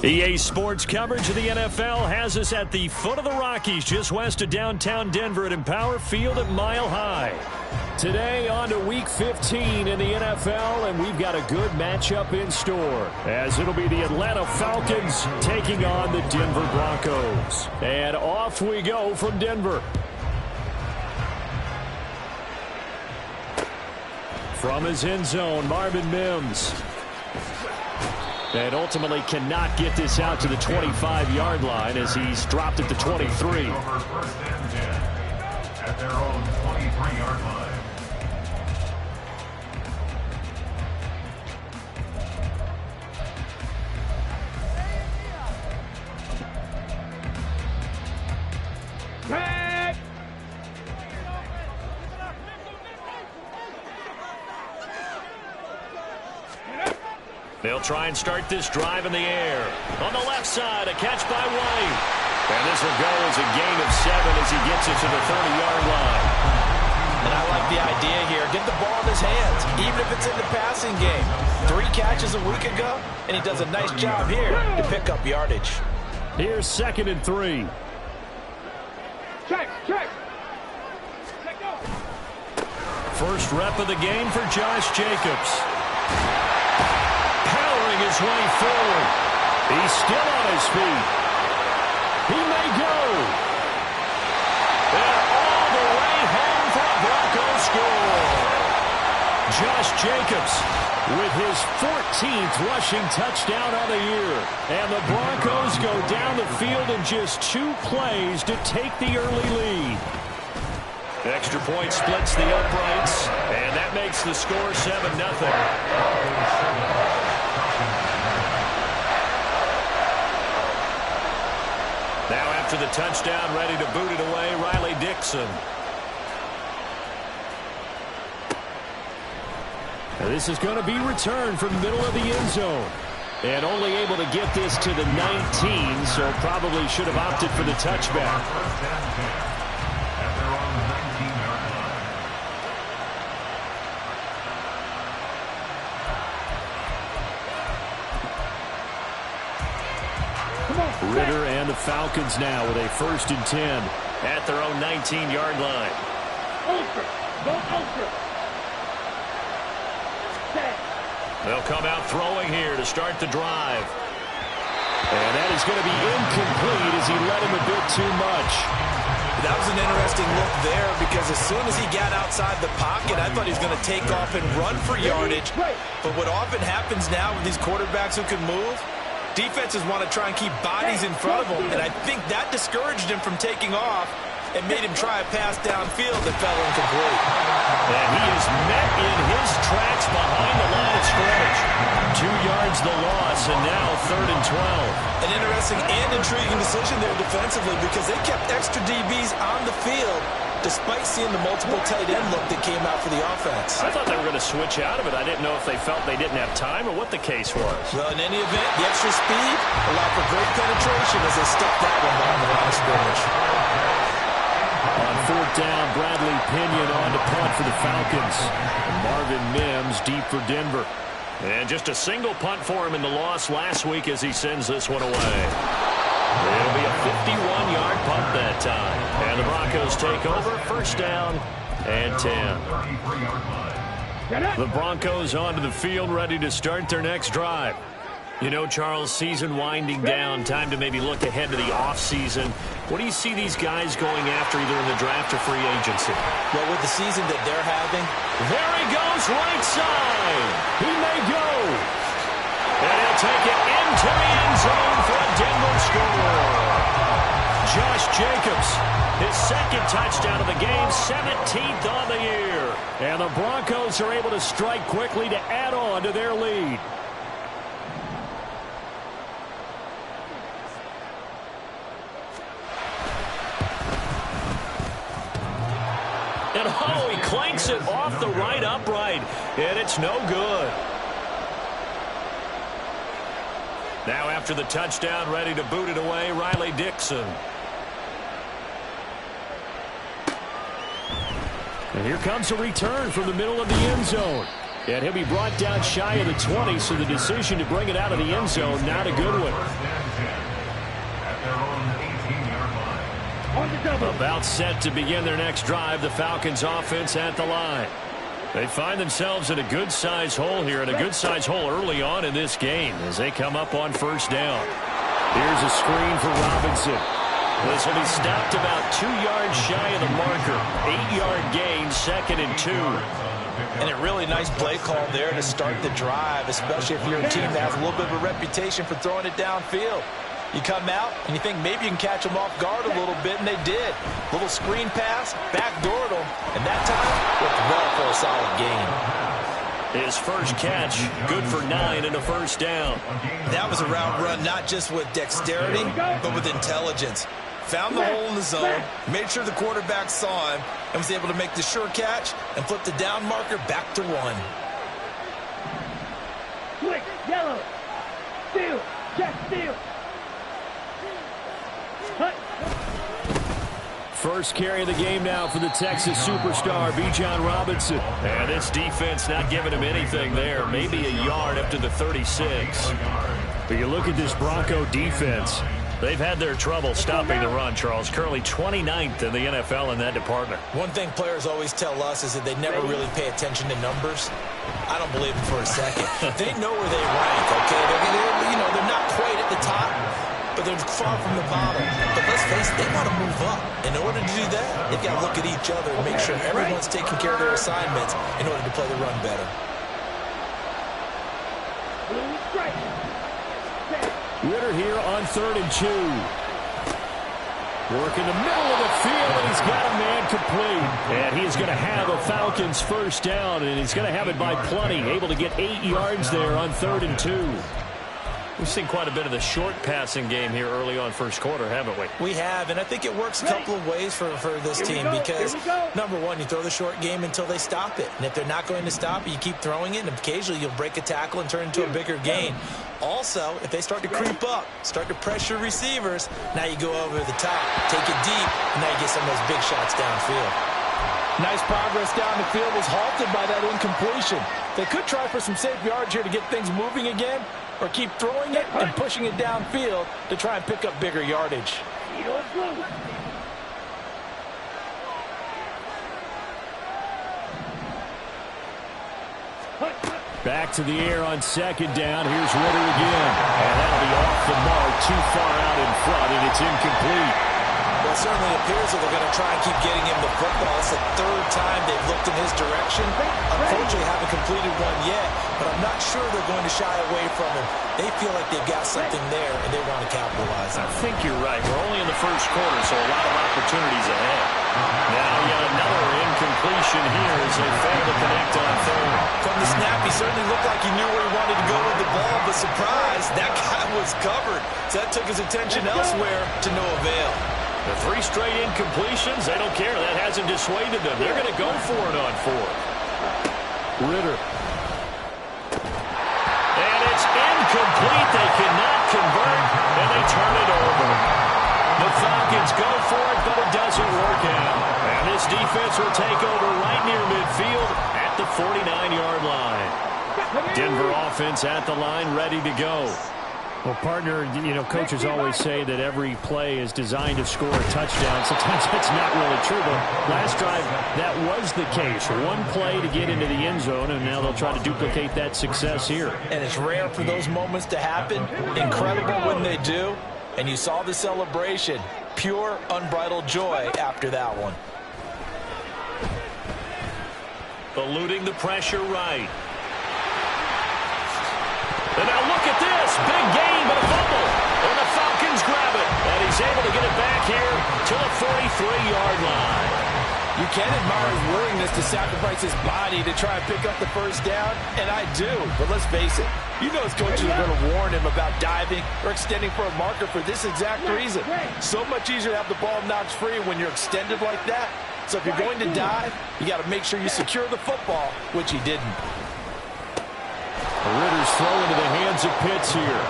EA Sports coverage of the NFL has us at the foot of the Rockies, just west of downtown Denver at Empower Field at Mile High. Today on to Week 15 in the NFL, and we've got a good matchup in store, as it'll be the Atlanta Falcons taking on the Denver Broncos. And off we go from Denver. From his end zone, Marvin Mims. And ultimately cannot get this out to the 25-yard line as he's dropped at the 23. At their own 23-yard line. They'll try and start this drive in the air. On the left side, a catch by White. And this will go as a gain of 7 as he gets it to the 30-yard line. And I like the idea here. Get the ball in his hands, even if it's in the passing game. 3 catches a week ago, and he does a nice job here to pick up yardage. Here's 2nd and 3. Check. First rep of the game for Josh Jacobs. His way forward. He's still on his feet. He may go. And all the way home for a Broncos score. Josh Jacobs with his 14th rushing touchdown on the year. And the Broncos go down the field in just 2 plays to take the early lead. Extra point splits the uprights, and that makes the score 7-0. Now after the touchdown, ready to boot it away, Riley Dixon. Now this is going to be returned from the middle of the end zone. And only able to get this to the 19, so probably should have opted for the touchback. Ritter and the Falcons now with a 1st and 10 at their own 19-yard line. They'll come out throwing here to start the drive. And that is going to be incomplete as he led him a bit too much. That was an interesting look there because as soon as he got outside the pocket, I thought he was going to take off and run for yardage. But what often happens now with these quarterbacks who can move, defenses want to try and keep bodies in front of him, and I think that discouraged him from taking off and made him try a pass downfield that fell incomplete. And he is met in his tracks behind the line of scrimmage. 2 yards the loss, and now 3rd and 12. An interesting and intriguing decision there defensively because they kept extra DBs on the field despite seeing the multiple tight end look that came out for the offense. I thought they were going to switch out of it. I didn't know if they felt they didn't have time or what the case was. Well, in any event, the extra speed allowed for great penetration as they stuffed that one behind the line of scrimmage. On 4th down, Bradley Pinion on to punt for the Falcons. And Marvin Mims deep for Denver. And just a single punt for him in the loss last week as he sends this one away. It'll be a 51-yard punt that time. And the Broncos take over, 1st down and 10. The Broncos onto the field, ready to start their next drive. You know, Charles, season winding down, time to maybe look ahead to the offseason. What do you see these guys going after either in the draft or free agency? Well, with the season that they're having. There he goes, right side. He may go. And he'll take it into the end zone for a Denver score. Josh Jacobs, his 2nd touchdown of the game, 17th on the year. And the Broncos are able to strike quickly to add on to their lead. And oh, he clanks it off the right upright, and it's no good. Now after the touchdown, ready to boot it away, Riley Dixon. And here comes a return from the middle of the end zone. And he'll be brought down shy of the 20, so the decision to bring it out of the end zone, not a good one. About set to begin their next drive, the Falcons offense at the line. They find themselves in a good-sized hole here, and a good-sized hole early on in this game as they come up on first down. Here's a screen for Robinson. This will be stopped about 2 yards shy of the marker. 8-yard gain, 2nd and 2. And a really nice play call there to start the drive, especially if you're a team that has a little bit of a reputation for throwing it downfield. You come out and you think maybe you can catch them off guard a little bit, and they did. Little screen pass, backdoored them, and that time worked well for a solid gain. His first catch, good for 9 and a first down. That was a route run not just with dexterity, but with intelligence. Found the hole in the zone, made sure the quarterback saw him, and was able to make the sure catch and flip the down marker back to 1. Quick, yellow, steal, check, steal. First carry of the game now for the Texas superstar, Bijan Robinson. And this defense not giving him anything there. Maybe a yard up to the 36. But you look at this Bronco defense. They've had their trouble stopping the run, Charles. Currently 29th in the NFL in that department. One thing players always tell us is that they never really pay attention to numbers. I don't believe it for a second. They know where they rank, okay? They're not quite at the top, but they're far from the bottom. But let's face it, they got to move up. In order to do that, they've got to look at each other and make sure everyone's taking care of their assignments in order to play the run better. Ritter here on 3rd and 2. Work in the middle of the field, and he's got a man complete. And he is going to have a Falcons first down, and he's going to have it by plenty. Able to get 8 yards there on 3rd and 2. We've seen quite a bit of the short passing game here early on first quarter, haven't we? We have, and I think it works a couple of ways for this team because, number one, you throw the short game until they stop it. And if they're not going to stop it, you keep throwing it, and occasionally you'll break a tackle and turn into a bigger gain. Also, if they start to creep up, start to pressure receivers, now you go over the top, take it deep, and now you get some of those big shots downfield. Nice progress down the field was halted by that incompletion. They could try for some safe yards here to get things moving again, or keep throwing it and pushing it downfield to try and pick up bigger yardage. Back to the air on 2nd down. Here's Ritter again. And that'll be off the mark, too far out in front, and it's incomplete. Well, it certainly appears that they're going to try and keep getting him the football. It's the 3rd time they've looked in his direction. Unfortunately, haven't completed one yet, but I'm not sure they're going to shy away from him. They feel like they've got something there, and they want to capitalize on it. I think you're right. We're only in the first quarter, so a lot of opportunities ahead. Now yet another incompletion here as they fail to connect on 3rd. From the snap, he certainly looked like he knew where he wanted to go with the ball, but surprise, that guy was covered. So that took his attention elsewhere to no avail. The 3 straight incompletions, they don't care. That hasn't dissuaded them. They're going to go for it on 4th. Ritter. And it's incomplete. They cannot convert, and they turn it over. The Falcons go for it, but it doesn't work out. And this defense will take over right near midfield at the 49-yard line. Denver offense at the line, ready to go. Well, partner, coaches always say that every play is designed to score a touchdown. Sometimes that's not really true, but last drive, that was the case. One play to get into the end zone, and now they'll try to duplicate that success here. And it's rare for those moments to happen. Incredible when they do. And you saw the celebration. Pure, unbridled joy after that one. Eluding the pressure right. And now look at this. Big game, but a fumble. And the Falcons grab it. And he's able to get it back here to the 43-yard line. You can admire his willingness to sacrifice his body to try and pick up the first down, and I do. But let's face it, his coaches are going to warn him about diving or extending for a marker for this exact reason. So much easier to have the ball knocked free when you're extended like that. So if you're going to dive, you got to make sure you secure the football, which he didn't. Ritter's throw into the hands of Pitts here.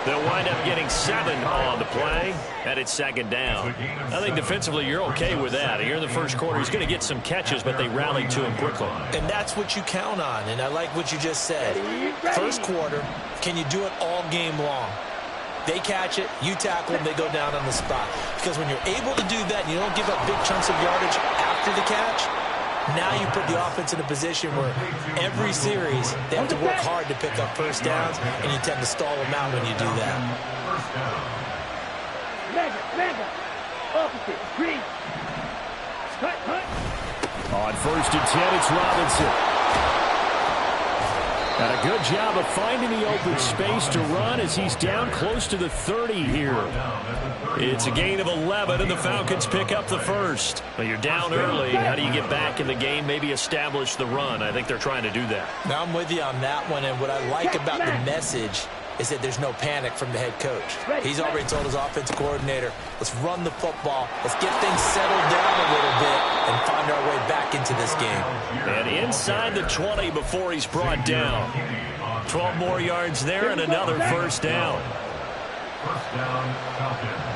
They'll wind up getting 7 on the play, and it's second down. I think defensively you're okay with that. Here in the first quarter, he's going to get some catches, but they rallied to him quickly. And that's what you count on, and I like what you just said. First quarter, can you do it all game long? They catch it, you tackle them, they go down on the spot. Because when you're able to do that and you don't give up big chunks of yardage after the catch, now you put the offense in a position where every series they have to work hard to pick up first downs, and you tend to stall them out when you do that. Mega. Opposite. Green. Cut. On 1st and 10, it's Robinson. And a good job of finding the open space to run as he's down close to the 30 here. It's a gain of 11, and the Falcons pick up the first. But you're down early. How do you get back in the game, maybe establish the run? I think they're trying to do that. Now I'm with you on that one, and what I like about the message is that there's no panic from the head coach. He's already told his offensive coordinator, let's run the football, let's get things settled down a little bit and find our way back into this game. And inside the 20 before he's brought down. 12 more yards there and another first down. First down, Falcons.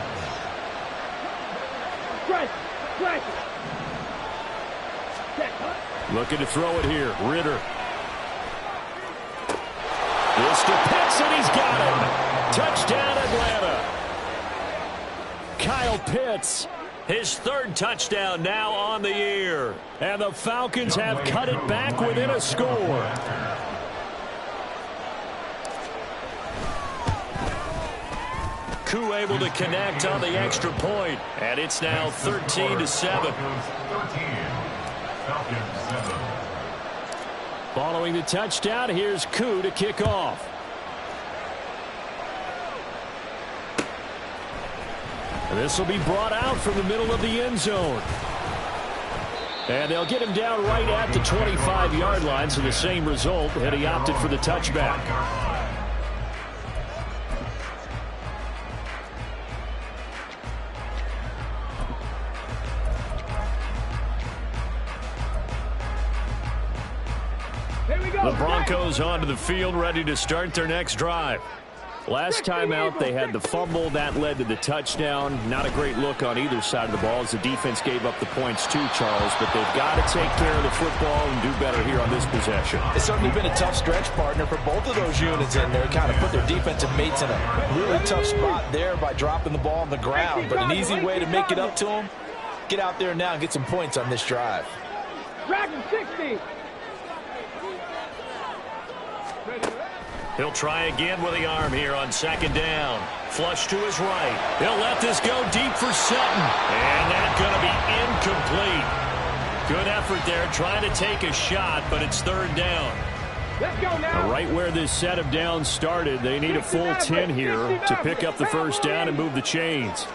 Looking to throw it here. Ritter. This to Pitts, and he's got him. Touchdown, Atlanta. Kyle Pitts, his 3rd touchdown now on the year. And the Falcons have cut it back within a score. Koo able to connect on the extra point. And it's now 13-7. Falcons 7. Following the touchdown, here's Koo to kick off. This will be brought out from the middle of the end zone. And they'll get him down right at the 25-yard line, so the same result, and he opted for the touchback. The Broncos onto the field, ready to start their next drive. Last time out, they had the fumble. That led to the touchdown. Not a great look on either side of the ball as the defense gave up the points too, Charles. But they've got to take care of the football and do better here on this possession. It's certainly been a tough stretch, partner, for both of those units in there. Kind of put their defensive mates in a really tough spot there by dropping the ball on the ground. But an easy way to make it up to them, get out there now and get some points on this drive. Dragon 60. He'll try again with the arm here on 2nd down. Flush to his right. He'll let this go deep for Sutton. And that's going to be incomplete. Good effort there trying to take a shot, but it's 3rd down. Let's go now. Right where this set of downs started, they need a full 10 here to pick up the first down and move the chains.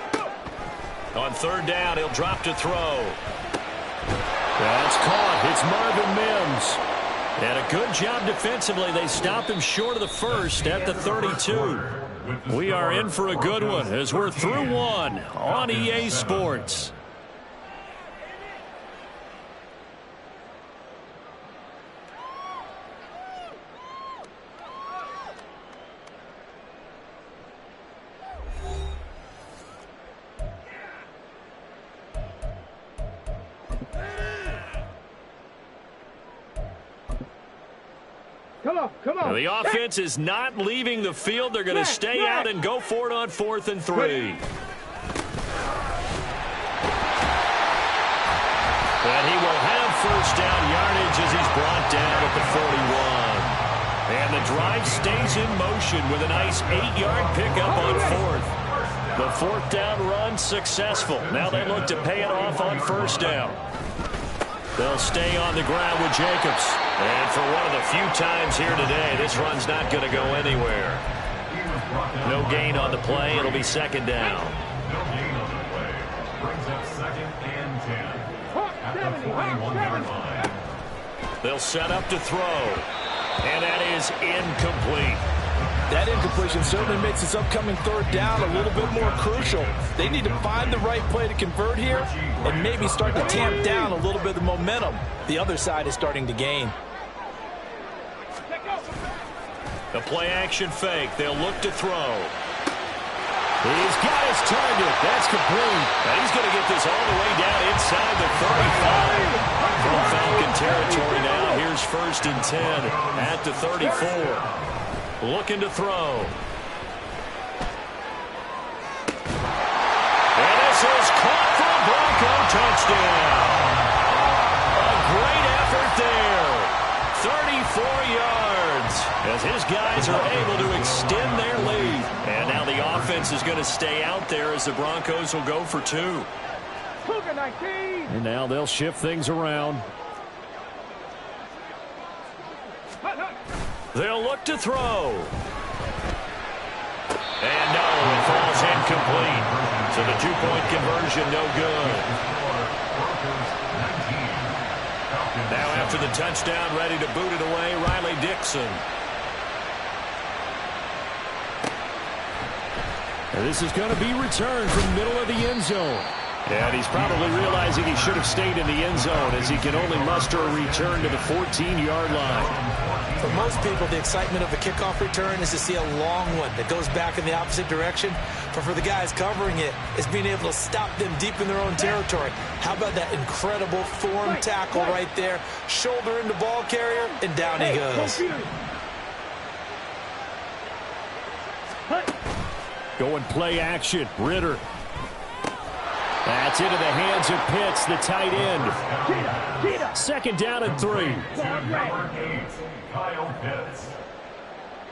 On 3rd down, he'll drop to throw. That's caught. It's Marvin Mims. And a good job defensively. They stopped him short of the first at the 32. We are in for a good one as we're through one on EA Sports. Come on. The offense is not leaving the field. They're going to stay out and go for it on 4th and 3. And he will have first down yardage as he's brought down at the 41. And the drive stays in motion with a nice 8-yard pickup on 4th. The 4th down run successful. Now they look to pay it off on 1st down. They'll stay on the ground with Jacobs. And for one of the few times here today, this run's not going to go anywhere. No gain on the play. It'll be 2nd down. No gain on the play. Brings up 2nd and 10. At the 41-yard line. They'll set up to throw. And that is incomplete. That incompletion certainly makes this upcoming 3rd down a little bit more crucial. They need to find the right play to convert here and maybe start to tamp down a little bit of the momentum the other side is starting to gain. The play action fake. They'll look to throw. He's got his target. That's complete. And he's going to get this all the way down inside the 35. From Falcon territory now. Here's 1st and 10 at the 34. Looking to throw. And this is caught for a Bronco touchdown. A great effort there. 34 yards as his guys are able to extend their lead. And now the offense is going to stay out there as the Broncos will go for 2. And now they'll shift things around. They'll look to throw. And no, it falls incomplete. So the 2-point conversion no good. Now after the touchdown, ready to boot it away, Riley Dixon. And this is going to be returned from the middle of the end zone. And he's probably realizing he should have stayed in the end zone as he can only muster a return to the 14-yard line. For most people, the excitement of a kickoff return is to see a long one that goes back in the opposite direction. But for the guys covering it, it's being able to stop them deep in their own territory. How about that incredible form tackle right there? Shoulder into ball carrier, and down he goes. Going play action. Ritter. That's into the hands of Pitts, the tight end. 2nd down and 3. Number 8, Kyle Pitts.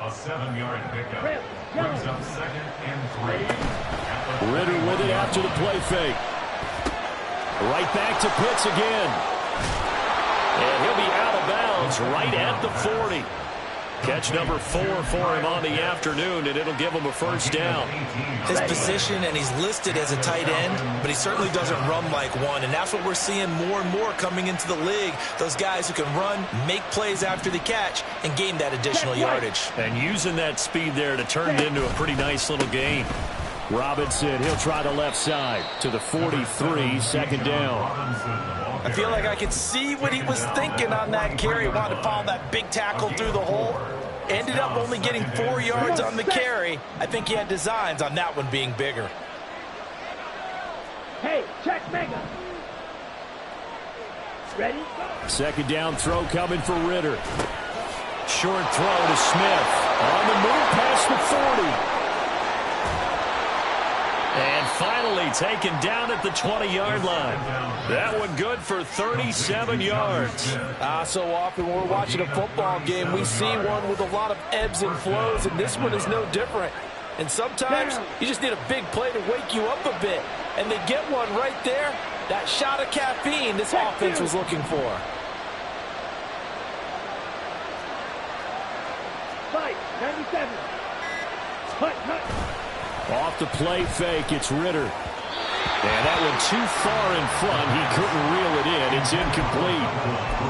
A 7-yard pickup. Brings up 2nd and 3. Ritter with it after the play fake. Right back to Pitts again. And he'll be out of bounds right at the 40. Catch number 4 for him on the afternoon, and it'll give him a 1st down. His position, and he's listed as a tight end, but he certainly doesn't run like one, and that's what we're seeing more and more coming into the league. Those guys who can run, make plays after the catch, and gain that additional yardage. And using that speed there to turn it into a pretty nice little gain. Robinson, he'll try the left side to the 43, 2nd down. I feel like I could see what he was thinking on that carry. Wanted to follow that big tackle through the hole. Ended up only getting 4 yards on the carry. I think he had designs on that one being bigger. Hey, check mega. Ready? 2nd down throw coming for Ritter. Short throw to Smith. On the move past the 40. And finally taken down at the 20-yard line. That one good for 37 yards. So often when we're watching a football game, we see one with a lot of ebbs and flows, and this one is no different. And sometimes you just need a big play to wake you up a bit. And they get one right there. That shot of caffeine this offense was looking for. Fight, 97. Hut. Off the play fake, it's Ritter. And that one too far in front. He couldn't reel it in. It's incomplete.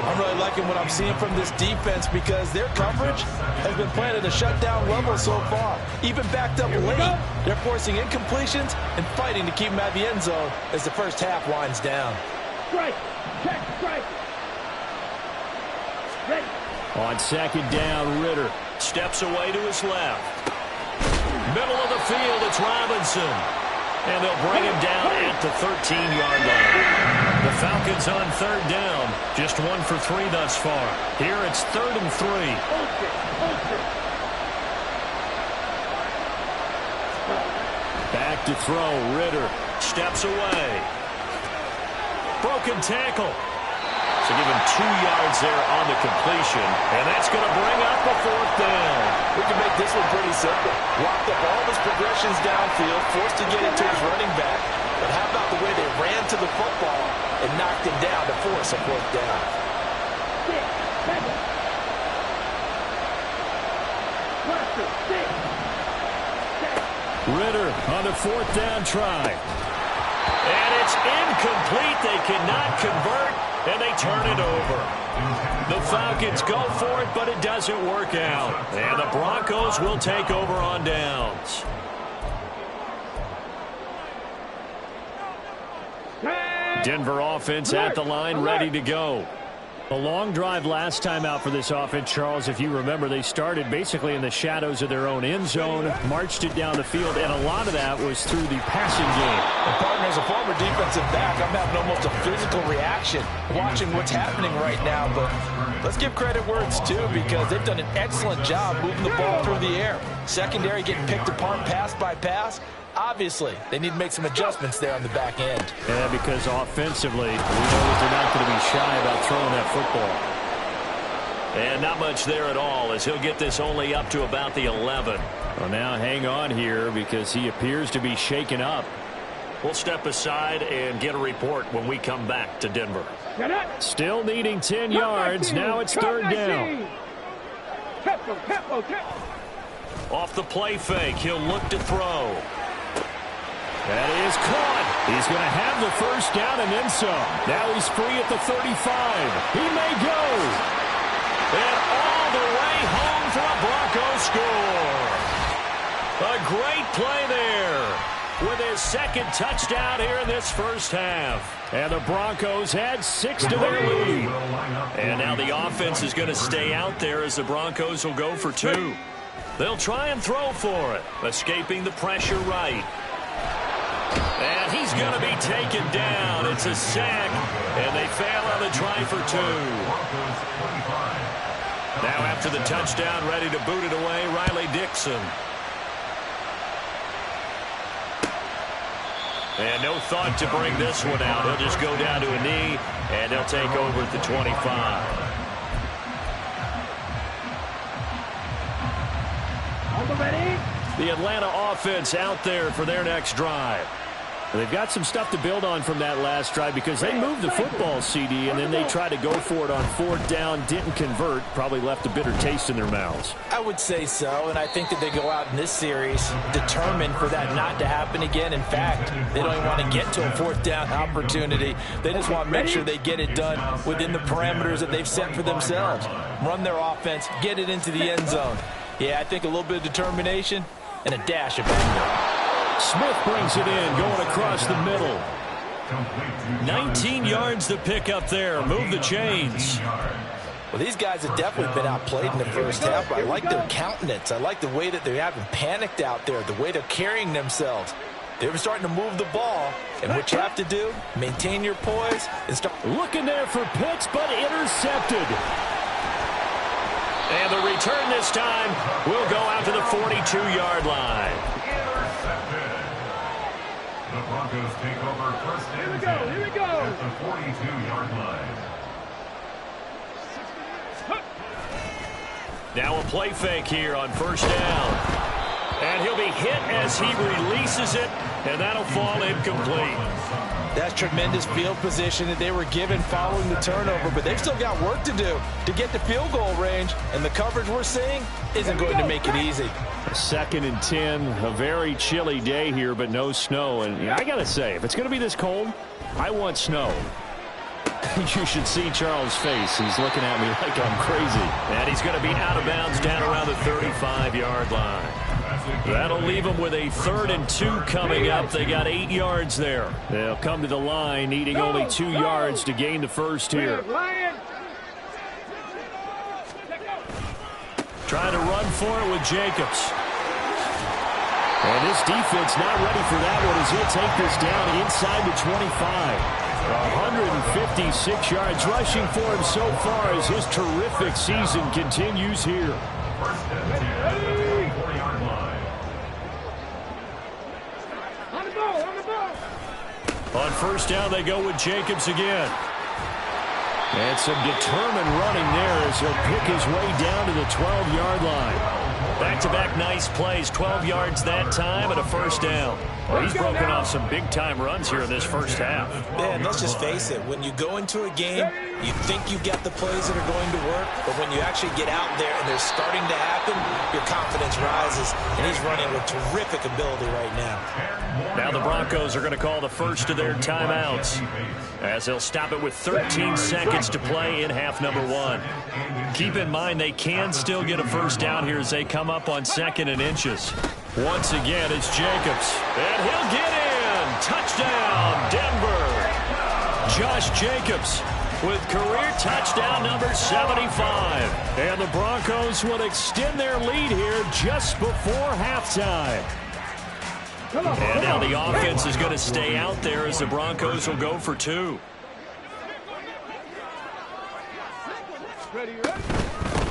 I'm really liking what I'm seeing from this defense because their coverage has been playing at a shutdown level so far. Even backed up late, they're forcing incompletions and fighting to keep them at the end zone as the first half winds down. Strike. Check strike. Ready. On 2nd down, Ritter steps away to his left. Middle of the field, it's Robinson. And they'll bring him down at the 13-yard line. The Falcons on 3rd down. Just 1 for 3 thus far. Here it's 3rd and 3. Back to throw. Ritter steps away. Broken tackle. So give him 2 yards there on the completion. And that's going to bring up a 4th down. We can make this one pretty simple. Locked up all of his progressions downfield, forced to get it to his running back. But how about the way they ran to the football and knocked him down to force a 4th down? 6, 7. Ritter on the 4th down try. And it's incomplete. They cannot convert, and they turn it over. The Falcons go for it, but it doesn't work out. And the Broncos will take over on downs. Denver offense at the line, ready to go. A long drive last time out for this offense, Charles. If you remember, they started basically in the shadows of their own end zone, marched it down the field, and a lot of that was through the passing game. And partner, as a former defensive back, I'm having almost a physical reaction watching what's happening right now. But let's give credit where it's due, because they've done an excellent job moving the ball through the air. Secondary getting picked apart pass by pass. Obviously, they need to make some adjustments there on the back end. Yeah, because offensively, we know that they're not going to be shy about throwing that football. And not much there at all, as he'll get this only up to about the 11. Well, now hang on here, because he appears to be shaken up. We'll step aside and get a report when we come back to Denver. Still needing 10 yards. Now it's third down. Off the play fake, he'll look to throw. That is caught. He's going to have the first down and then some. Now he's free at the 35. He may go. And all the way home for a Broncos score. A great play there with his second touchdown here in this first half. And the Broncos add 6 to their lead. And now the offense is going to stay out there as the Broncos will go for 2. They'll try and throw for it, escaping the pressure right. And he's going to be taken down. It's a sack, and they fail on the try for 2. Now after the touchdown, ready to boot it away, Riley Dixon. And no thought to bring this one out. He'll just go down to a knee, and they'll take over at the 25. The Atlanta offense out there for their next drive. They've got some stuff to build on from that last drive, because they moved the football, CD, and then they tried to go for it on 4th down, didn't convert, probably left a bitter taste in their mouths. I would say so, and I think that they go out in this series determined for that not to happen again. In fact, they don't even want to get to a 4th down opportunity. They just want to make sure they get it done within the parameters that they've set for themselves. Run their offense, get it into the end zone. Yeah, I think a little bit of determination and a dash of anger. Smith brings it in, going across the middle. 19 yards to pick up there. Move the chains. Well, these guys have definitely been outplayed in the first half, but I like their countenance. I like the way that they haven't panicked out there, the way they're carrying themselves. They're starting to move the ball, and what you have to do, maintain your poise and start. Looking there for Pitts, but intercepted. And the return this time will go out to the 42-yard line. The Broncos take over first and 10 Here we go. at the 42-yard line. Now a play fake here on first down. And he'll be hit as he releases it, and that'll fall incomplete. That's tremendous field position that they were given following the turnover, but they've still got work to do to get to field goal range, and the coverage we're seeing isn't going to make it easy. 2nd and 10, a very chilly day here, but no snow. And I got to say, if it's going to be this cold, I want snow. You should see Charles' face. He's looking at me like I'm crazy. And he's going to be out of bounds down around the 35-yard line. That'll leave them with a 3rd and 2 coming up. They got 8 yards there. They'll come to the line needing only 2 yards to gain the first here. Trying to run for it with Jacobs. And this defense not ready for that one as he'll take this down inside the 25. 156 yards rushing for him so far as his terrific season continues here. First and 10 at the 44-yard line. On first down, they go with Jacobs again. And some determined running there as he'll pick his way down to the 12-yard line. Back-to-back nice plays, 12 yards that time and a first down. Well, he's broken off some big-time runs here in this first half. Yeah, and let's just face it. When you go into a game, you think you've got the plays that are going to work, but when you actually get out there and they're starting to happen, your confidence rises, and he's running with terrific ability right now. Now the Broncos are going to call the first of their timeouts as they'll stop it with 13 seconds to play in half number 1. Keep in mind they can still get a first down here as they come up on 2nd and inches. Once again, it's Jacobs. And he'll get in. Touchdown, Denver. Josh Jacobs with career touchdown number 75. And the Broncos will extend their lead here just before halftime. And now the offense is going to stay out there as the Broncos will go for 2.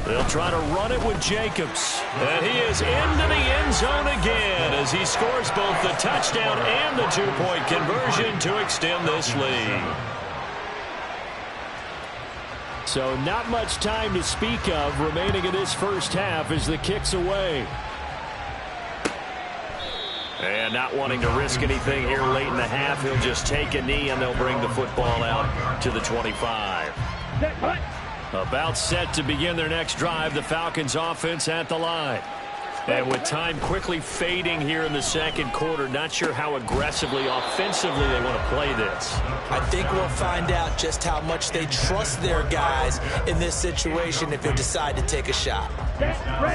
They'll try to run it with Jacobs. And he is into the end zone again as he scores both the touchdown and the 2-point conversion to extend this lead. So not much time to speak of remaining in this first half as the kick's away. And not wanting to risk anything here late in the half, he'll just take a knee and they'll bring the football out to the 25. About set to begin their next drive, the Falcons offense at the line. And with time quickly fading here in the second quarter, not sure how aggressively, offensively they want to play this. I think we'll find out just how much they trust their guys in this situation if they decide to take a shot.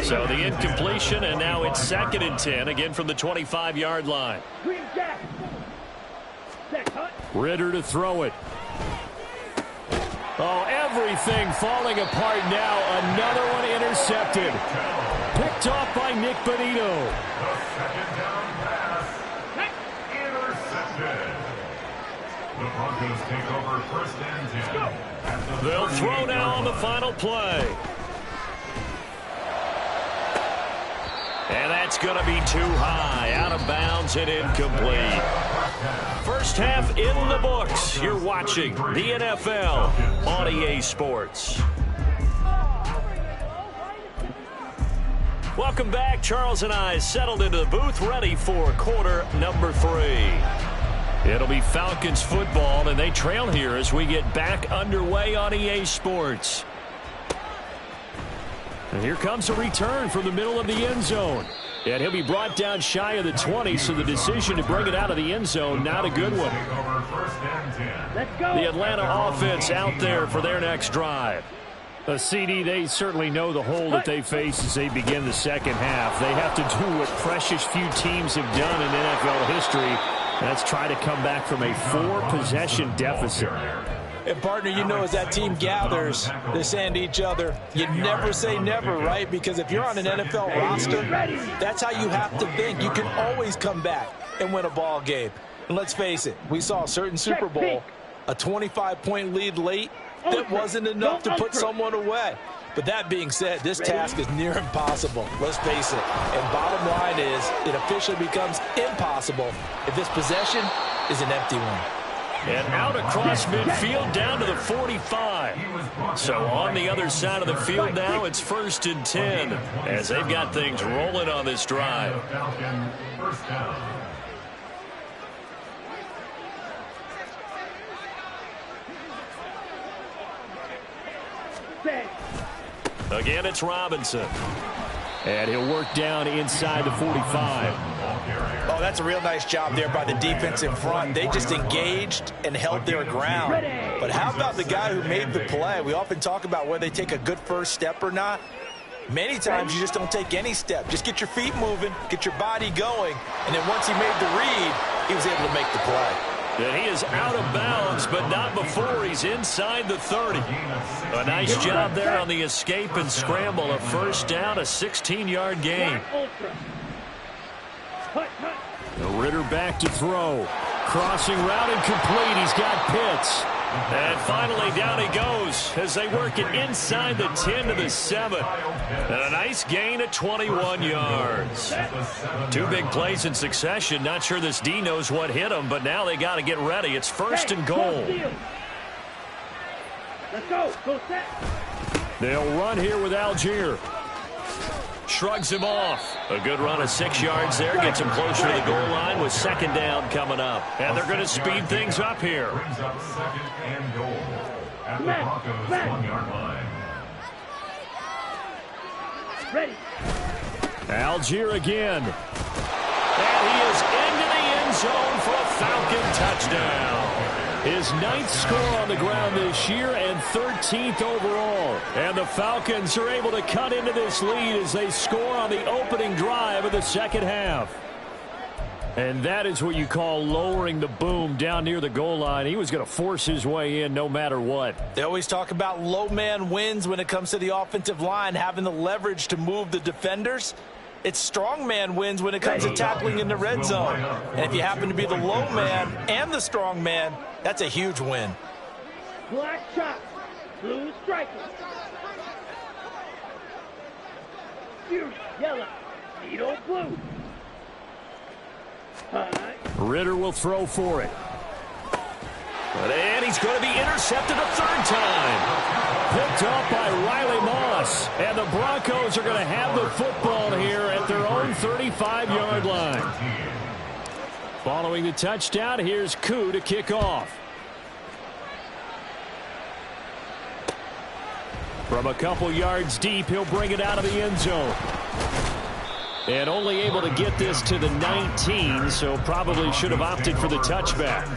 So the incompletion, and now it's 2nd and 10, again from the 25-yard line. Ritter to throw it. Oh, everything falling apart now. Another one intercepted. Picked off by Nick Bonito. The second down pass. Intercepted. The Broncos take over 1st and 10. They'll throw now on the final play. And that's going to be too high. Out of bounds and incomplete. First half in the books. You're watching the NFL on EA Sports. Welcome back. Charles and I settled into the booth, ready for quarter number 3. It'll be Falcons football, and they trail here as we get back underway on EA Sports. And here comes a return from the middle of the end zone. And he'll be brought down shy of the 20, so the decision to bring it out of the end zone, not a good one. The Atlanta offense out there for their next drive. CD, they certainly know the hole that they face as they begin the second half. They have to do what precious few teams have done in NFL history. That's try to come back from a 4-possession deficit. And, partner, you know, as that team gathers, they're saying to each other, you never say never, right? Because if you're on an NFL roster, that's how you have to think. You can always come back and win a ball game. And let's face it, we saw a certain Super Bowl, a 25-point lead late, that wasn't enough to put someone away. But that being said, this task is near impossible. Let's face it. And bottom line is, it officially becomes impossible if this possession is an empty one. And out across midfield down to the 45. So on the other side of the field now, it's 1st and 10 as they've got things rolling on this drive. First down. Again, it's Robinson. And he'll work down inside the 45. Oh, that's a real nice job there by the defense in front. They just engaged and held their ground. But how about the guy who made the play? We often talk about whether they take a good first step or not. Many times you just don't take any step. Just get your feet moving, get your body going, and then once he made the read, he was able to make the play. And he is out of bounds, but not before he's inside the 30. A nice job there on the escape and scramble. A first down, a 16-yard gain. Ritter back to throw. Crossing route incomplete. He's got Pitts. And finally down he goes as they work it inside the 10 to the 7. And a nice gain of 21 yards. 2 big plays in succession. Not sure this D knows what hit him, but now they got to get ready. It's 1st and goal. Let's go. Go set. They'll run here with Algier. Shrugs him off. A good run of 6 yards there. Gets him closer to the goal line with 2nd down coming up. And they're going to speed things up here. Brings up 2nd and goal at the Broncos 1-yard line. Ready. Algier again. And he is into the end zone for a Falcon touchdown. His 9th score on the ground this year and 13th overall. And the Falcons are able to cut into this lead as they score on the opening drive of the second half. And that is what you call lowering the boom down near the goal line. He was going to force his way in no matter what. They always talk about low man wins when it comes to the offensive line, having the leverage to move the defenders. It's strong man wins when it comes to tackling in the red zone. And if you happen to be the low man and the strong man, that's a huge win. Black chop. Blue striker. Fury yellow. Needle blue. Ritter will throw for it. And he's going to be intercepted a third time. Picked up by Riley Moss. And the Broncos are going to have the football here at their own 35-yard line. Following the touchdown, here's Koo to kick off. From a couple yards deep, he'll bring it out of the end zone. And only able to get this to the 19, so probably should have opted for the touchback.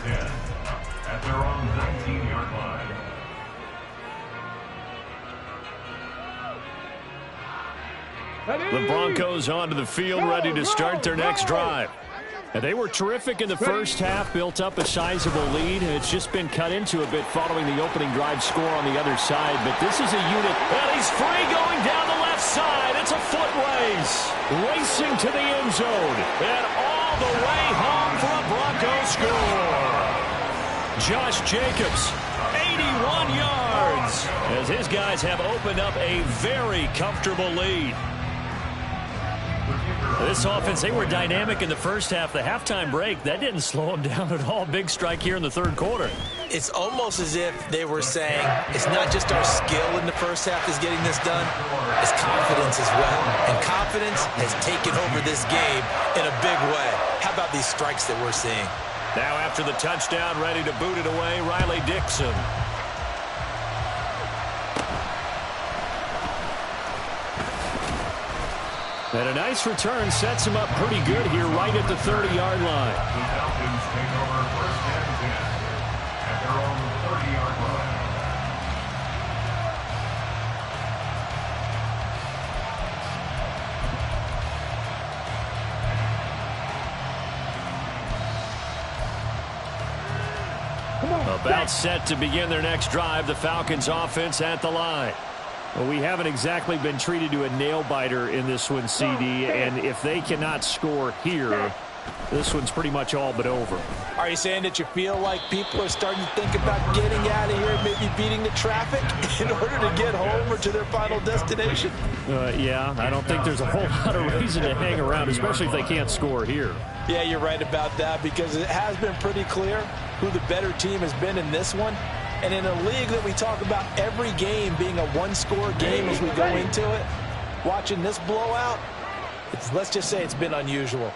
At their own 19-yard line. The Broncos onto the field, ready to start their next drive. And they were terrific in the first half, built up a sizable lead, and it's just been cut into a bit following the opening drive score on the other side. But this is a unit, and he's free going down the left side. It's a foot race. Racing to the end zone, and all the way home for a Broncos score. Josh Jacobs, 81 yards, as his guys have opened up a very comfortable lead. This offense, they were dynamic in the first half. The halftime break, that didn't slow them down at all. Big strike here in the third quarter. It's almost as if they were saying it's not just our skill in the first half that's getting this done, it's confidence as well. And confidence has taken over this game in a big way. How about these strikes that we're seeing? Now after the touchdown, ready to boot it away, Riley Dixon. And a nice return sets him up pretty good here right at the 30-yard line. The Falcons take over first and 10 at their own 30-yard line. About set to begin their next drive, the Falcons offense at the line. Well, we haven't exactly been treated to a nail-biter in this one, CD, and if they cannot score here, this one's pretty much all but over. Are you saying that you feel like people are starting to think about getting out of here, maybe beating the traffic in order to get home or to their final destination? Yeah, I don't think there's a whole lot of reason to hang around, especially if they can't score here. Yeah, you're right about that, because it has been pretty clear who the better team has been in this one. And in a league that we talk about every game being a one-score game as we go into it, watching this blowout, let's just say it's been unusual.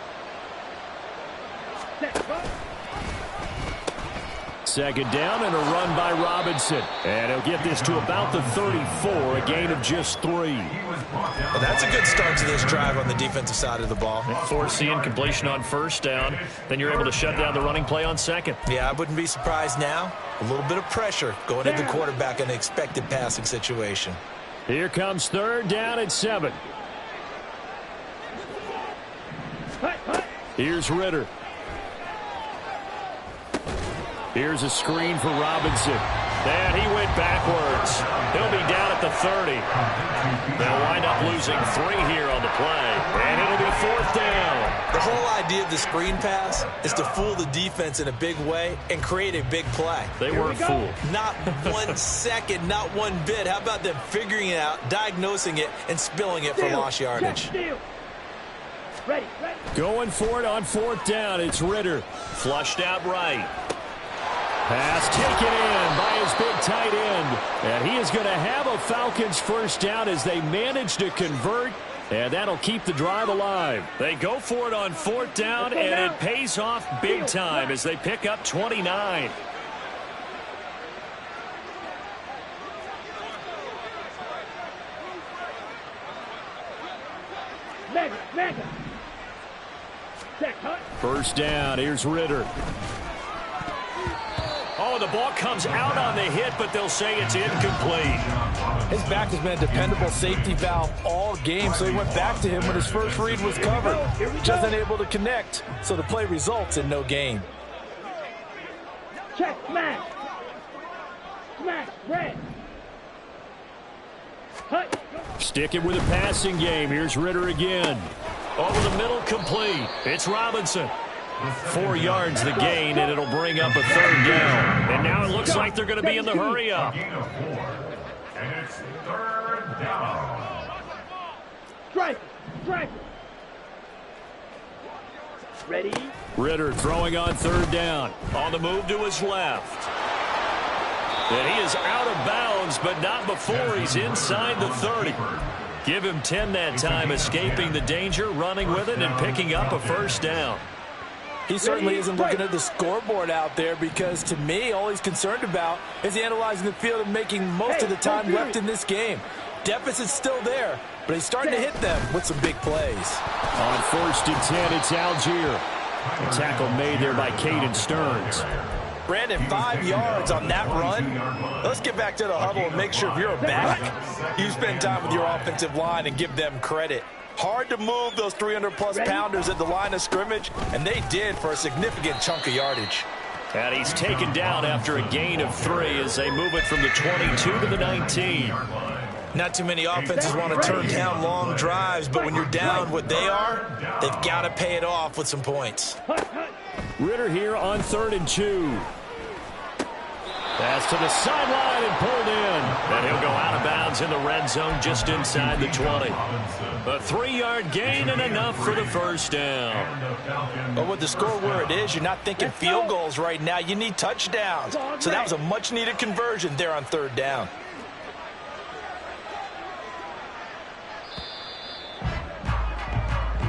Second down and a run by Robinson. And he'll get this to about the 34, a gain of just 3. Well, that's a good start to this drive on the defensive side of the ball. Force the incompletion on first down. Then you're able to shut down the running play on second. Yeah, I wouldn't be surprised now. A little bit of pressure going into the quarterback in an expected passing situation. Here comes third down at 7. Here's Ritter. Here's a screen for Robinson. And he went backwards. He'll be down at the 30. They'll wind up losing 3 here on the play. And it'll be fourth down. The whole idea of the screen pass is to fool the defense in a big way and create a big play. They weren't fooled. Not 1 second, not one bit. How about them figuring it out, diagnosing it, and spilling it for lost yardage? Ready. Going for it on fourth down. It's Ritter. Flushed out right. Pass taken in by his big tight end. And he is going to have a Falcons first down as they manage to convert. And that'll keep the drive alive. They go for it on fourth down, and it pays off big time as they pick up 29. Mega. First down. Here's Ritter. Oh, the ball comes out on the hit, but they'll say it's incomplete. His back has been a dependable safety valve all game, so he went back to him when his first read was covered. Just unable to connect, so the play results in no gain. Check, smash. Smash, red. Cut. Sticking with the passing game. Here's Ritter again. Over the middle, complete. It's Robinson. 4 yards the gain, and it'll bring up a third down. And now it looks like they're going to be in the hurry-up. And it's third down. Strike. Strike. Ready. Ritter throwing on third down. On the move to his left. And he is out of bounds, but not before he's inside the 30. Give him 10 that time, escaping the danger, running with it, and picking up a first down. He certainly isn't looking at the scoreboard out there because, to me, all he's concerned about is analyzing the field and making most of the time left in this game. Deficit's still there, but he's starting to hit them with some big plays. On 1st and 10, it's Algier. A tackle made there by Caden Stearns. Brandon, 5 yards on that run. Let's get back to the huddle and make sure if you're a back, you spend time with your offensive line and give them credit. Hard to move those 300-plus pounders at the line of scrimmage, and they did for a significant chunk of yardage. And he's taken down after a gain of 3 as they move it from the 22 to the 19. Not too many offenses want to turn down long drives, but when you're down what they are, they've got to pay it off with some points. Ritter here on 3rd and 2. Pass to the sideline and pulled in. And he'll go out of bounds in the red zone just inside the 20. A 3-yard gain and enough for the first down. But with the score where it is, you're not thinking field goals right now. You need touchdowns. So that was a much-needed conversion there on 3rd down.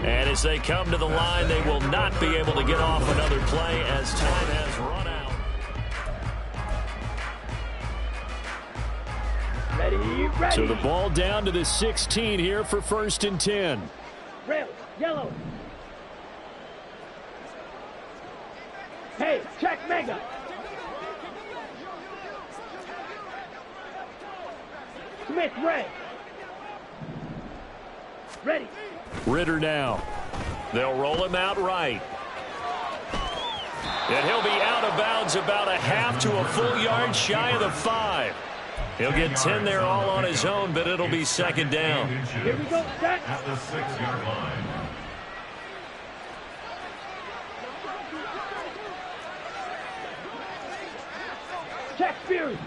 And as they come to the line, they will not be able to get off another play as time has run out. Ready. So the ball down to the 16 here for 1st and 10. Red, yellow. Hey, check mega. Smith, red. Ready. Ritter now. They'll roll him out right. And he'll be out of bounds about a half to a full yard shy of the 5. He'll get 10 there all on his own, but it'll be 2nd down. Here we go, set. At the 6-yard line. Check Fury.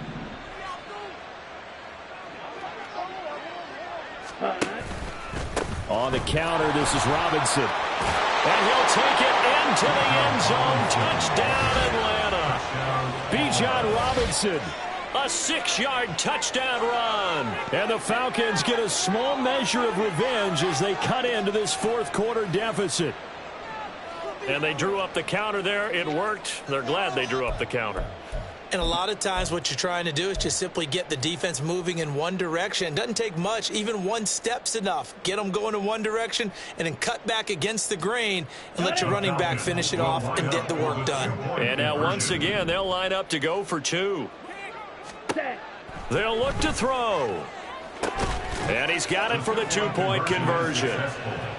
On the counter, this is Robinson. And he'll take it into the end zone. Touchdown, Atlanta. Bijan Robinson. A 6-yard touchdown run. And the Falcons get a small measure of revenge as they cut into this 4th quarter deficit. And they drew up the counter there. It worked. They're glad they drew up the counter. And a lot of times what you're trying to do is just simply get the defense moving in one direction. Doesn't take much. Even one step's enough. Get them going in one direction and then cut back against the grain and let your running back finish it off and get the work done. And now once again, they'll line up to go for 2. They'll look to throw. And he's got it for the 2-point conversion.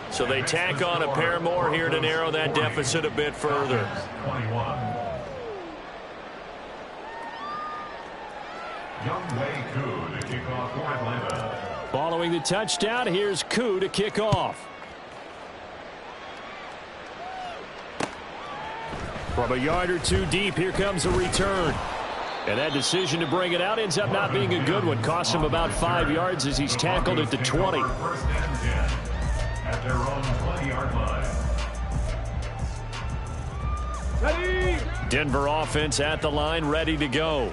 So they tack on a pair more here to narrow that deficit a bit further. 21. Youngway Koo to kick off for Atlanta. Following the touchdown, here's Koo to kick off. From a yard or 2 deep, here comes a return. And that decision to bring it out ends up not being a good one. Costs him about 5 yards as he's tackled at the 20. 1st and 10 at their own 20-yard line. Ready. Denver offense at the line, ready to go.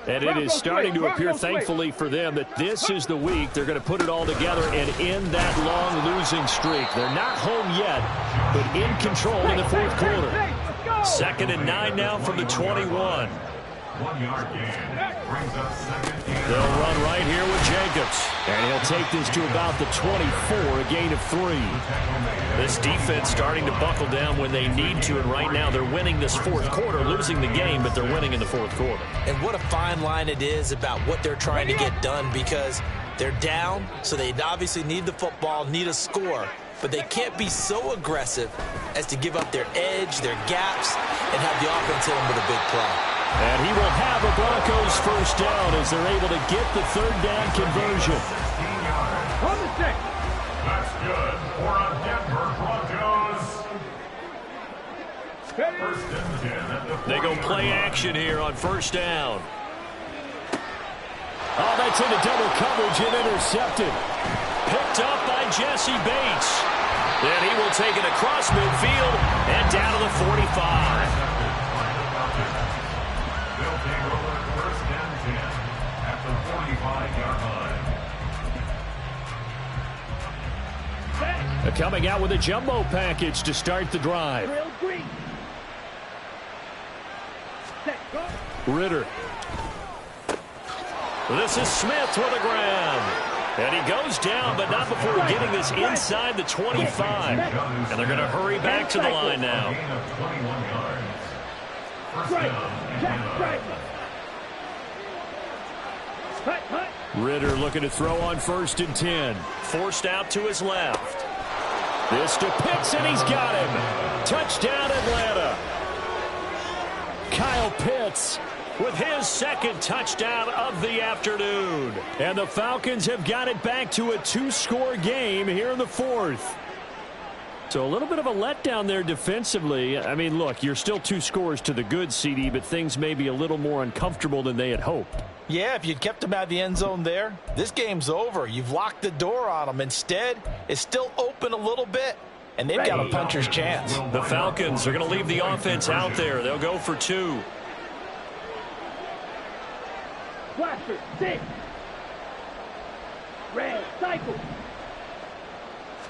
And it is starting to appear, thankfully for them, that this is the week they're going to put it all together and end that long losing streak. They're not home yet, but in control in the 4th quarter. 2nd and 9 now from the 21. 1 yard gain. Brings up second and They'll run right here with Jacobs. And he'll take this to about the 24, a gain of 3. This defense starting to buckle down when they need to, and right now they're winning this fourth quarter, losing the game, but they're winning in the fourth quarter. And what a fine line it is about what they're trying to get done, because they're down, so they obviously need the football, need a score, but they can't be so aggressive as to give up their edge, their gaps, and have the offense hit them with a big play. And he will have a Broncos first down as they're able to get the third down conversion. 16 yards. On the 6. That's good for a Denver Broncos. First and 10 at the 40. They go play action here on first down. Oh, that's into double coverage and intercepted. Picked up by Jesse Bates. Then he will take it across midfield and down to the 45. They'll take over first and 10 at the 45-yard line. Coming out with a jumbo package to start the drive. Real green. Set, go. Ritter. This is Smith with a grab. And he goes down, but not before getting this inside the 25. And they're going to hurry back to the line now. Gain of 21 yards. First Strike. down Check, and strike. Hut, hut. Ritter looking to throw on first and 10. Forced out to his left. This to Pitts, and he's got him. Touchdown, Atlanta. Kyle Pitts with his second touchdown of the afternoon. And the Falcons have got it back to a 2-score game here in the fourth. So a little bit of a letdown there defensively. I mean, look, you're still 2 scores to the good, CD, but things may be a little more uncomfortable than they had hoped. Yeah, if you'd kept them out of the end zone there, this game's over. You've locked the door on them. Instead, it's still open a little bit, and they've got a puncher's chance. The Falcons are going to leave the offense out there. They'll go for 2. Blaster, 6. Red, cycle.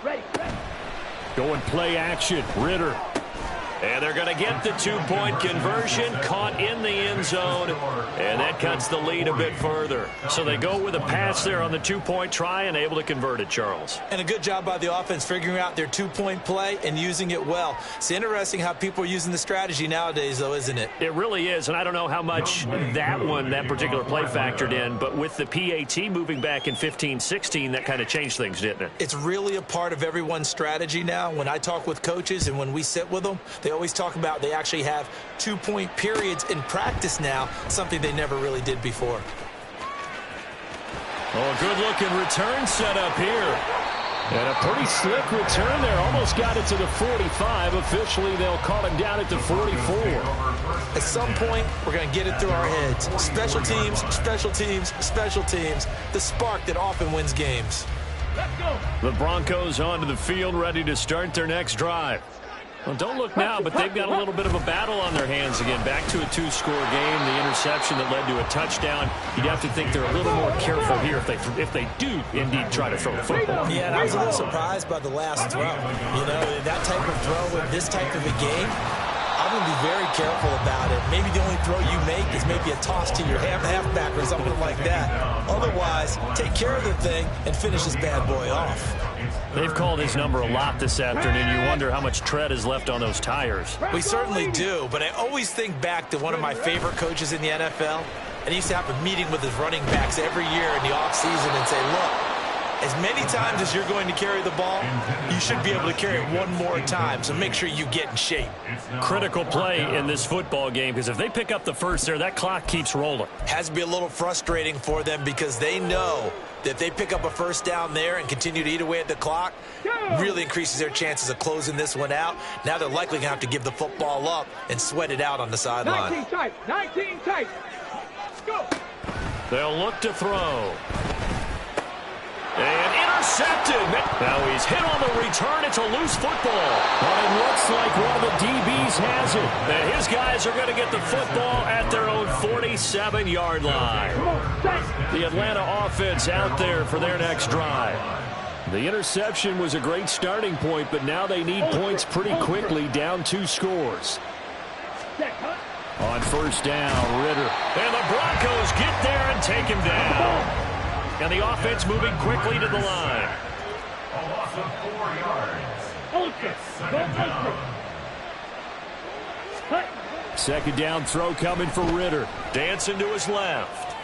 Ready, ready. Going play action, Ritter. And they're going to get the 2-point conversion, caught in the end zone, and that cuts the lead a bit further. So they go with a pass there on the 2-point try and able to convert it, Charles. And a good job by the offense figuring out their 2-point play and using it well. It's interesting how people are using the strategy nowadays, though, isn't it? It really is, and I don't know how much that particular play factored in, but with the PAT moving back in 15-16, that kind of changed things, didn't it? It's really a part of everyone's strategy now. When I talk with coaches and when we sit with them, they always talk about they actually have 2-point periods in practice now, something they never really did before. Oh, good-looking return set up here. And a pretty slick return there. Almost got it to the 45. Officially, they'll call him down at the 44. At some point, we're going to get it through our heads. Special teams, special teams, special teams. The spark that often wins games. Let's go. The Broncos onto the field, ready to start their next drive. Well, don't look now, but they've got a little bit of a battle on their hands again. Back to a 2-score game. The interception that led to a touchdown. You'd have to think they're a little more careful here if they do indeed try to throw the football. Yeah, and I was a little surprised by the last throw. You know, that type of throw in this type of a game, I'm going to be very careful about it. Maybe the only throw you make is maybe a toss to your halfback or something like that. Otherwise, take care of the thing and finish this bad boy off. They've called his number a lot this afternoon. You wonder how much tread is left on those tires. We certainly do, but I always think back to one of my favorite coaches in the NFL, and he used to have a meeting with his running backs every year in the offseason and say, look, as many times as you're going to carry the ball, you should be able to carry it one more time, so make sure you get in shape. Critical play in this football game, because if they pick up the first there, that clock keeps rolling. Has to be a little frustrating for them because they know that if they pick up a first down there and continue to eat away at the clock, really increases their chances of closing this one out. Now they're likely going to have to give the football up and sweat it out on the sideline. 19 tight, 19 tight. Go. They'll look to throw. And intercepted. Now he's hit on the return. It's a loose football. But it looks like one of the DBs has it. And his guys are going to get the football at their own 47-yard line. The Atlanta offense out there for their next drive. The interception was a great starting point, but now they need points pretty quickly, down 2 scores. On first down, Ritter. And the Broncos get there and take him down. And the offense moving quickly to the line. A loss of 4 yards. Ultra. Second down. Second down throw coming for Ritter. Dancing to his left.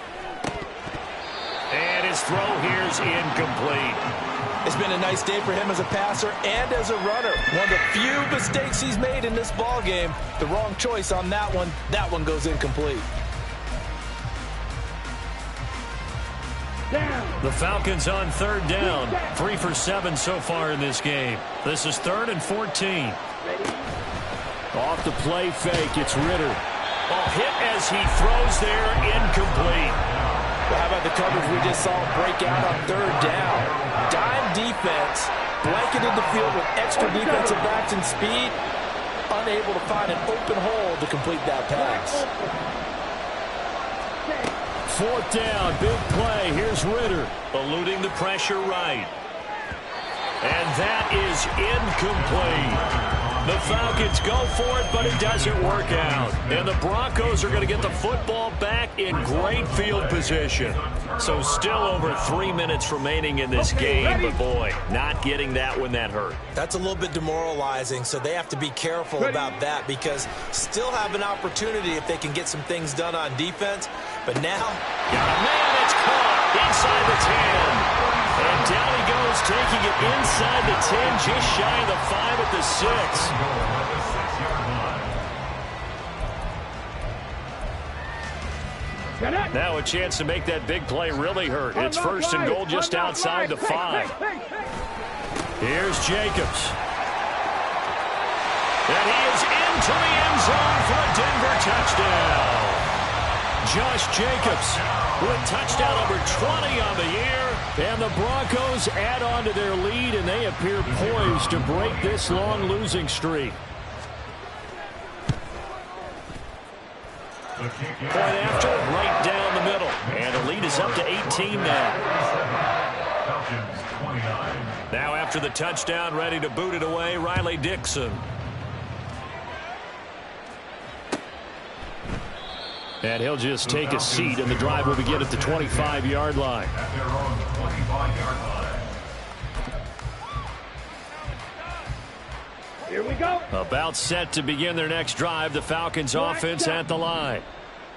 And his throw here's incomplete. It's been a nice day for him as a passer and as a runner. One of the few mistakes he's made in this ball game. The wrong choice on that one. That one goes incomplete. The Falcons on third down. 3 for 7 so far in this game. This is 3rd and 14. Off the play fake, it's Ritter. Hit as he throws there, incomplete. Well, how about the coverage we just saw break out on third down? Dime defense, blanketed the field with extra defensive backs and speed, unable to find an open hole to complete that pass. 4th down, big play. Here's Ritter. Eluding the pressure right. And that is incomplete. The Falcons go for it, but it doesn't work out. And the Broncos are going to get the football back in great field position. So still over 3 minutes remaining in this game, but boy, not getting that when that hurt. That's a little bit demoralizing, so they have to be careful about that because still have an opportunity if they can get some things done on defense. But now, got a man that's caught inside the 10. And down he goes, taking it inside the 10, just shy of the 5 at the 6. Now a chance to make that big play really hurt. It's 1st and goal just outside the 5. Here's Jacobs. And he is into the end zone for a Denver touchdown. Josh Jacobs with touchdown number 20 on the year. And the Broncos add on to their lead, and they appear poised to break this long losing streak. Point after, right down the middle. And the lead is up to 18 now. Now after the touchdown, ready to boot it away, Riley Dixon. And he'll just take a seat, and the drive will begin at the 25-yard line. At their own 25-yard line. Here we go. About set to begin their next drive, the Falcons offense at the line.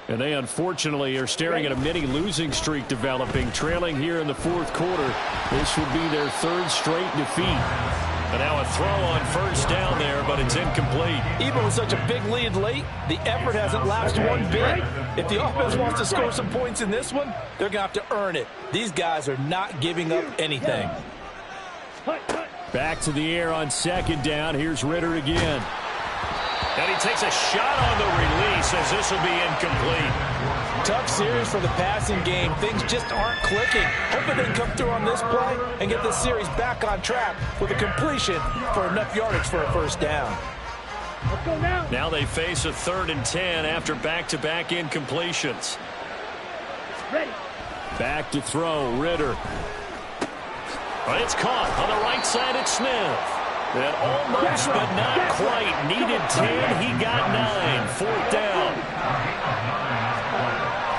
And they unfortunately are staring at a mini losing streak developing, trailing here in the 4th quarter. This would be their 3rd straight defeat. And now a throw on first down there, but it's incomplete. Even with such a big lead late, the effort hasn't lapsed one bit. If the offense wants to score some points in this one, they're going to have to earn it. These guys are not giving up anything. Back to the air on 2nd down. Here's Ritter again. And he takes a shot on the release as this will be incomplete. Tough series for the passing game. Things just aren't clicking. Hoping they can come through on this play and get this series back on track with a completion for enough yardage for a first down. Let's go now. Now they face a 3rd and 10 after back-to-back incompletions. Ready. Back to throw, Ritter. But it's caught on the right side at Smith. And almost, but not quite. Needed 10. He got 9. 4th down.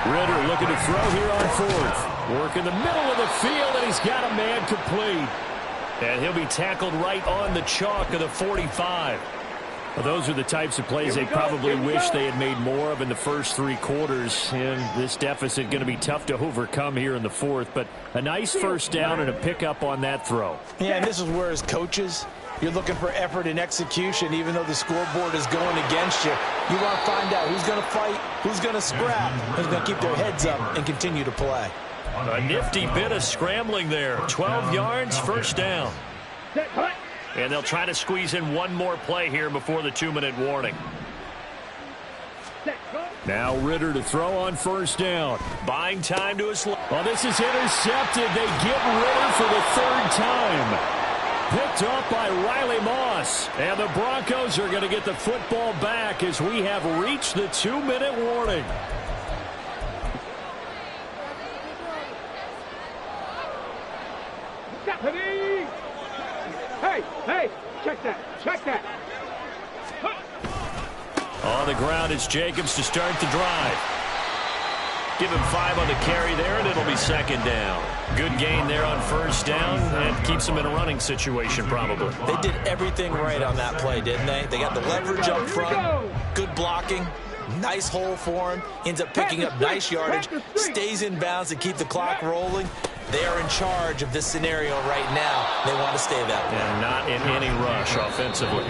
Ritter looking to throw here on 4th. Work in the middle of the field, and he's got a man complete. And he'll be tackled right on the chalk of the 45. Well, those are the types of plays they probably wish they had made more of in the first 3 quarters. And this deficit going to be tough to overcome here in the 4th. But a nice first down and a pickup on that throw. Yeah, and this is where as coaches, you're looking for effort and execution, even though the scoreboard is going against you. You want to find out who's going to fight, who's going to scrap, who's going to keep their heads up and continue to play. A nifty bit of scrambling there. 12 yards, first down. And they'll try to squeeze in one more play here before the 2-minute warning. Now Ritter to throw on first down. Buying time to his left. Oh, this is intercepted. They get Ritter for the 3rd time. Picked up by Riley Moss. And the Broncos are going to get the football back as we have reached the 2-minute warning. Stephanie! Hey, check that. On the ground, it's Jacobs to start the drive. Give him 5 on the carry there, and it'll be second down. Good gain there on first down, and keeps him in a running situation probably. They did everything right on that play, didn't they? They got the leverage up front, good blocking, nice hole for him, ends up picking up nice yardage, stays in bounds to keep the clock rolling. They are in charge of this scenario right now. They want to stay that way. And not in any rush offensively.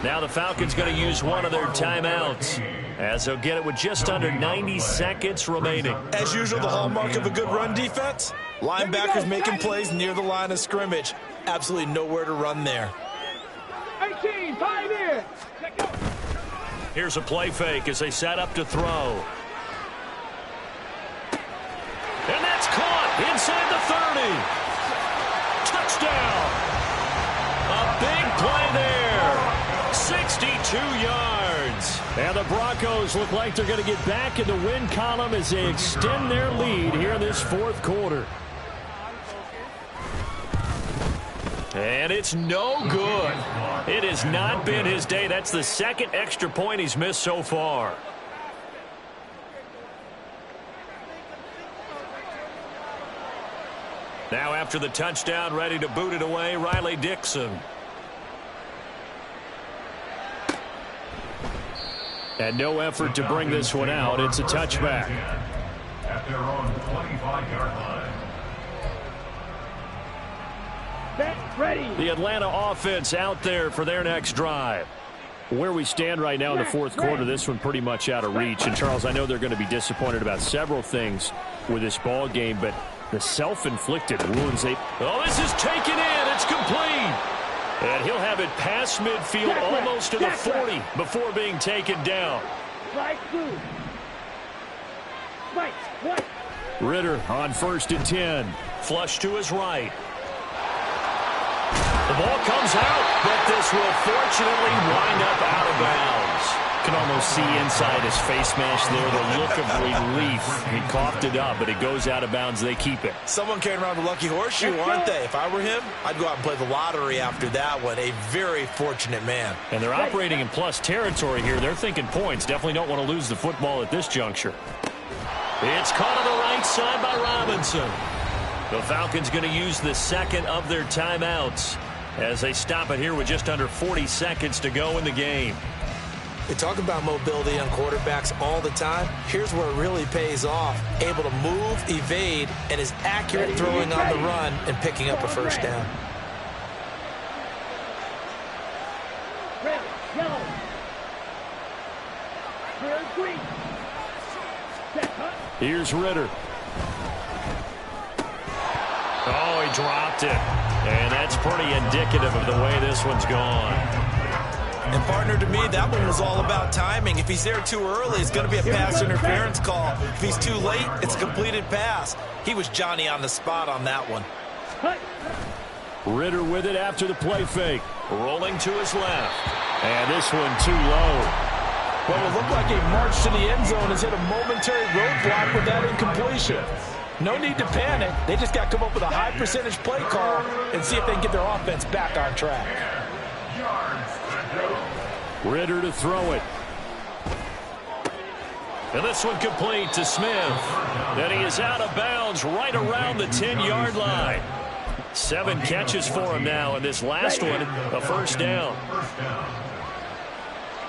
Now the Falcons going to use one of their timeouts, as they'll get it with just under 90 seconds remaining. As usual, the hallmark of a good run defense, linebackers making plays near the line of scrimmage. Absolutely nowhere to run there. 18, 5 in. Here's a play fake as they set up to throw. And that's caught inside the 30. Touchdown. A big play there. 62 yards. And the Broncos look like they're going to get back in the win column as they extend their lead here in this fourth quarter. And it's no good. It has not been his day. That's the second extra point he's missed so far. Now after the touchdown, ready to boot it away, Riley Dixon. And no effort to bring this one out. It's a touchback. At their own 25-yard line. Set, ready. The Atlanta offense out there for their next drive. Where we stand right now in the fourth quarter, this one pretty much out of reach. And, Charles, I know they're going to be disappointed about several things with this ball game, but the self-inflicted wounds they... Oh, this is taken in. It's complete. And he'll have it past midfield almost to the 40 before being taken down. Right through. Right, right. Ritter on 1st and 10. Flush to his right. The ball comes out, but this will fortunately wind up out of bounds. You can almost see inside his face mask there the look of relief. He coughed it up, but it goes out of bounds. They keep it. Someone carrying around the lucky horseshoe, aren't they? If I were him, I'd go out and play the lottery after that one. A very fortunate man. And they're operating in plus territory here. They're thinking points. Definitely don't want to lose the football at this juncture. It's caught on the right side by Robinson. The Falcons going to use the second of their timeouts as they stop it here with just under 40 seconds to go in the game. They talk about mobility on quarterbacks all the time. Here's where it really pays off. Able to move, evade, and is accurate throwing on the run and picking up a first down. Red, yellow. Clear, green. Set, huh? Here's Ritter. Oh, he dropped it. And that's pretty indicative of the way this one's gone. And partner, to me, that one was all about timing. If he's there too early, it's going to be a pass interference call. If he's too late, it's a completed pass. He was Johnny on the spot on that one. Ritter with it after the play fake. Rolling to his left. And this one too low. What will look like a march to the end zone has hit a momentary roadblock with that incompletion. No need to panic. They just got to come up with a high percentage play call and see if they can get their offense back on track. Ritter to throw it. And this one complete to Smith. And he is out of bounds right around the 10-yard line. 7 catches for him now, and this last one, a first down.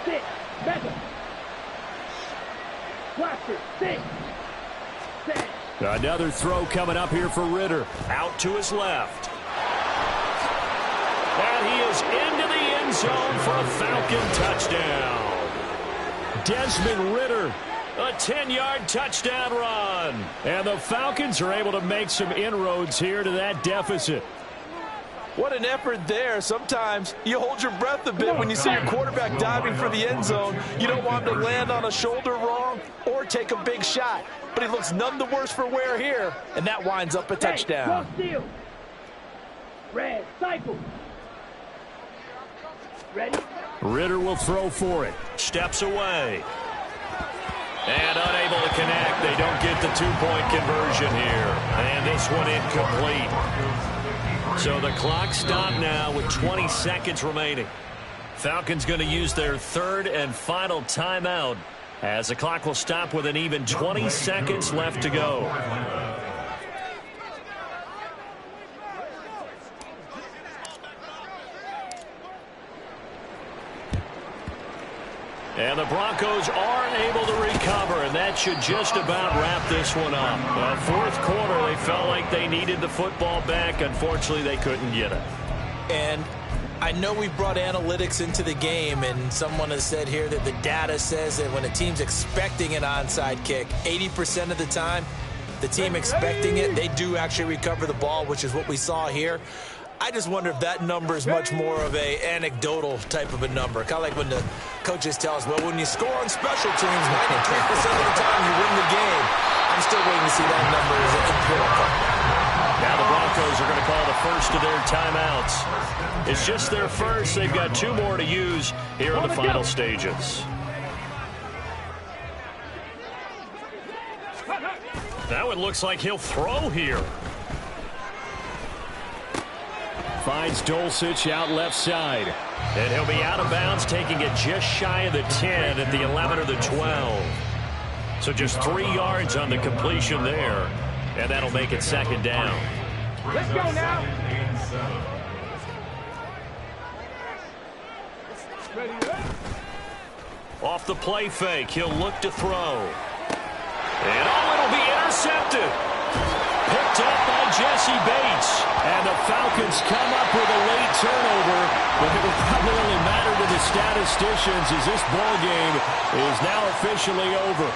Sit, back up. Watcher, sit. Set. Another throw coming up here for Ritter. Out to his left. And he is into the end zone for a Falcon touchdown. Desmond Ritter, a 10-yard touchdown run. And the Falcons are able to make some inroads here to that deficit. What an effort there. Sometimes you hold your breath a bit when you see your quarterback diving for the end zone. You don't want him to land on a shoulder wrong or take a big shot. But he looks none the worse for wear here, and that winds up a touchdown. Steal. Red, cycle. Ready? Ritter will throw for it. Steps away. And unable to connect. They don't get the two-point conversion here. And this one incomplete. So the clock stopped now with 20 seconds remaining. Falcons going to use their third and final timeout as the clock will stop with an even 20 seconds left to go. And the Broncos aren't able to recover, and that should just about wrap this one up. Fourth quarter, they felt like they needed the football back. Unfortunately, they couldn't get it. And I know we brought analytics into the game, and someone has said here that the data says that when a team's expecting an onside kick, 80% of the time, the team expecting it, they do actually recover the ball, which is what we saw here. I just wonder if that number is much more of a anecdotal type of a number. Kind of like when the coaches tell us, well, when you score on special teams, 93% of the time you win the game. I'm still waiting to see that number as empirical. Now the Broncos are going to call the first of their timeouts. It's just their first. They've got 2 more to use here in the final stages. Now it looks like he'll throw here. Finds Dulcich out left side. And he'll be out of bounds, taking it just shy of the 10 at the 11 or the 12. So just 3 yards on the completion there. And that'll make it second down. Let's go now. Off the play fake, he'll look to throw. And it'll be intercepted. Picked up by Jesse Bates. And the Falcons come up with a late turnover, but it will probably only matter to the statisticians as this ball game is now officially over.